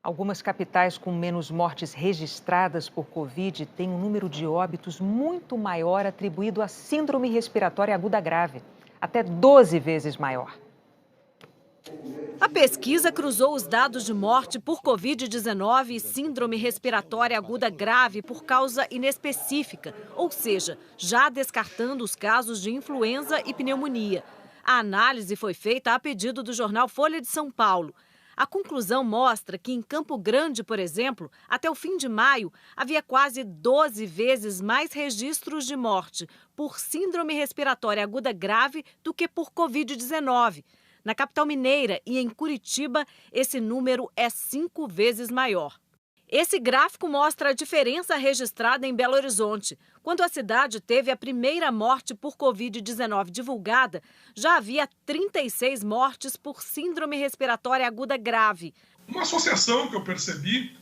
Algumas capitais com menos mortes registradas por Covid têm um número de óbitos muito maior atribuído à síndrome respiratória aguda grave, até 12 vezes maior. A pesquisa cruzou os dados de morte por Covid-19 e síndrome respiratória aguda grave por causa inespecífica, ou seja, já descartando os casos de influenza e pneumonia. A análise foi feita a pedido do jornal Folha de São Paulo. A conclusão mostra que em Campo Grande, por exemplo, até o fim de maio, havia quase 12 vezes mais registros de morte por síndrome respiratória aguda grave do que por Covid-19. Na capital mineira e em Curitiba, esse número é 5 vezes maior. Esse gráfico mostra a diferença registrada em Belo Horizonte. Quando a cidade teve a primeira morte por Covid-19 divulgada, já havia 36 mortes por síndrome respiratória aguda grave. Uma associação que eu percebi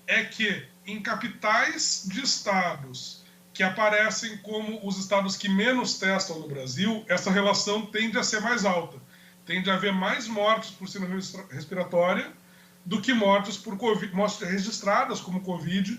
é que em capitais de estados que aparecem como os estados que menos testam no Brasil, essa relação tende a ser mais alta. Tende a haver mais mortes por síndrome respiratória do que mortes por COVID, mortes registradas como Covid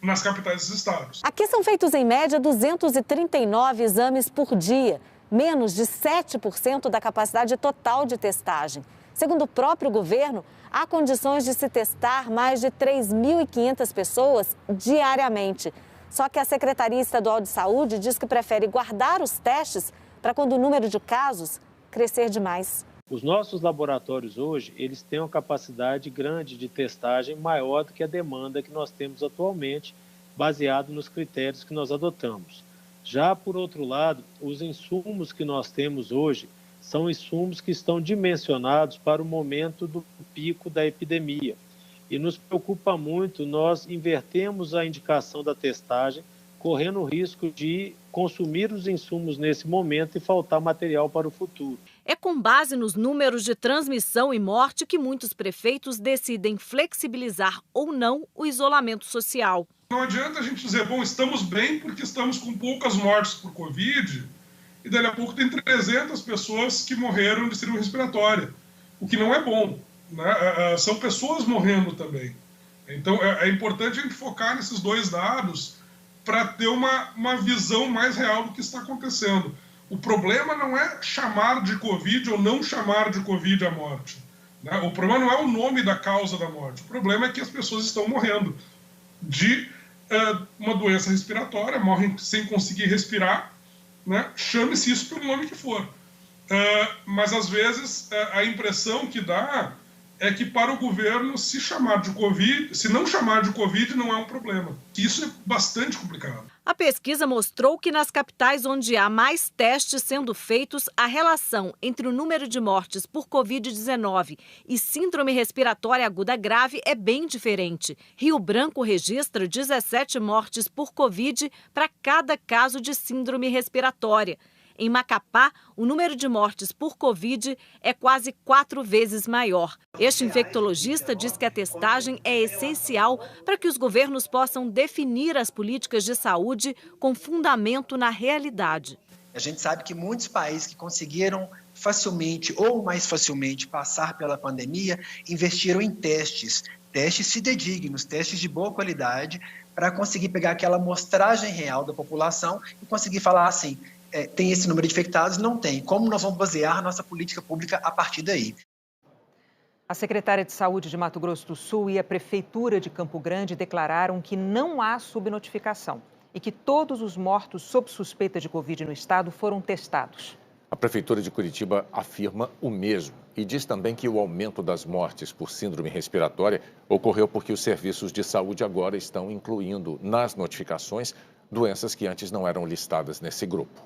nas capitais dos estados. Aqui são feitos em média 239 exames por dia, menos de 7% da capacidade total de testagem. Segundo o próprio governo, há condições de se testar mais de 3.500 pessoas diariamente. Só que a Secretaria Estadual de Saúde diz que prefere guardar os testes para quando o número de casos crescer demais. Os nossos laboratórios hoje, eles têm uma capacidade grande de testagem maior do que a demanda que nós temos atualmente, baseado nos critérios que nós adotamos. Já, por outro lado, os insumos que nós temos hoje são insumos que estão dimensionados para o momento do pico da epidemia. E nos preocupa muito, nós invertemos a indicação da testagem, correndo o risco de consumir os insumos nesse momento e faltar material para o futuro. É com base nos números de transmissão e morte que muitos prefeitos decidem flexibilizar ou não o isolamento social. Não adianta a gente dizer, bom, estamos bem porque estamos com poucas mortes por Covid e dali a pouco tem 300 pessoas que morreram de síndrome respiratória, o que não é bom, né? São pessoas morrendo também. Então é importante a gente focar nesses dois dados para ter uma visão mais real do que está acontecendo. O problema não é chamar de Covid ou não chamar de Covid a morte, né? O problema não é o nome da causa da morte. O problema é que as pessoas estão morrendo de uma doença respiratória, morrem sem conseguir respirar, né? Chame-se isso pelo nome que for. Mas, às vezes, a impressão que dá é que para o governo, se não chamar de Covid, não é um problema. Isso é bastante complicado. A pesquisa mostrou que nas capitais onde há mais testes sendo feitos, a relação entre o número de mortes por Covid-19 e síndrome respiratória aguda grave é bem diferente. Rio Branco registra 17 mortes por Covid para cada caso de síndrome respiratória. Em Macapá, o número de mortes por Covid é quase 4 vezes maior. Este infectologista diz que a testagem é essencial para que os governos possam definir as políticas de saúde com fundamento na realidade. A gente sabe que muitos países que conseguiram facilmente ou mais facilmente passar pela pandemia investiram em testes fidedignos, testes de boa qualidade, para conseguir pegar aquela amostragem real da população e conseguir falar assim, tem esse número de infectados? Não tem. Como nós vamos basear nossa política pública a partir daí? A secretária de Saúde de Mato Grosso do Sul e a Prefeitura de Campo Grande declararam que não há subnotificação e que todos os mortos sob suspeita de Covid no estado foram testados. A Prefeitura de Curitiba afirma o mesmo e diz também que o aumento das mortes por síndrome respiratória ocorreu porque os serviços de saúde agora estão incluindo nas notificações doenças que antes não eram listadas nesse grupo.